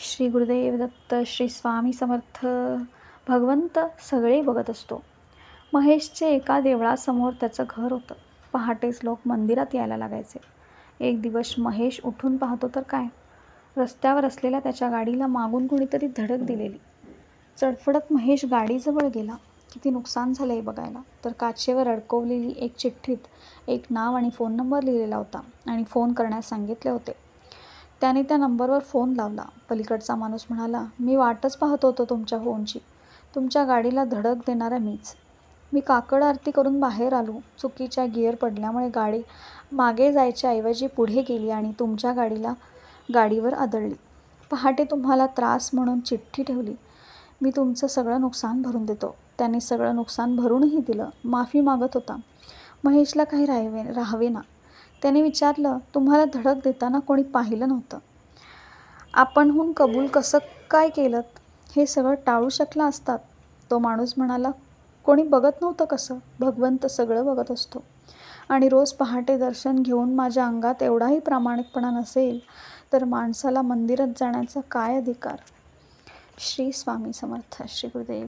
श्री गुरुदेव दत्त. श्री स्वामी समर्थ. भगवंत सगळे बघत असतो. महेशचे एका देवळासमोर त्याचं घर होतं. पहाटेच लोक मंदिरात यायला लागायचे. एक दिवस महेश उठून पाहतो तर काय, रस्त्यावर असलेल्या त्याच्या गाडीला मागून कोणीतरी धडक दिलेली. चडफडत महेश गाडीजवळ गेला. किती नुकसान झालं हे बघायला. तर काचेवर अडकवलेली एक चिठ्ठीत एक नाव आणि फोन नंबर लिहिलेला होता आणि फोन करण्यास सांगितले होते. त्याने त्या नंबरवर फोन लावला. पलीकडचा माणूस म्हणाला, मी वाटच पाहत होतो तुमच्या फोनची. तुमच्या गाडीला धडक देणारा मीच. मी काकड आरती करून बाहेर आलो. चुकीच्या गिअर पडल्यामुळे गाडी मागे जायच्या ऐवजी पुढे गेली आणि तुमच्या गाडीवर आदळली. पहाटे तुम्हाला त्रास म्हणून चिठ्ठी ठेवली. मी तुमचं सगळं नुकसान भरून देतो. त्याने सगळं नुकसान भरूनही दिलं. माफी मागत होता. महेशला काही राहावेना. त्याने विचारलं, तुम्हाला धडक देताना कोणी पाहिलं नव्हतं. आपणहून कबूल कसं काय केलं? हे सगळं टाळू शकला असतात. तो माणूस म्हणाला, कोणी बघत नव्हतं कसं? भगवंत सगळं बघत असतो. आणि रोज पहाटे दर्शन घेऊन माझ्या अंगात एवढाही प्रामाणिकपणा नसेल तर माणसाला मंदिरात जाण्याचा काय अधिकार? श्री स्वामी समर्थ. श्री गुरुदेव.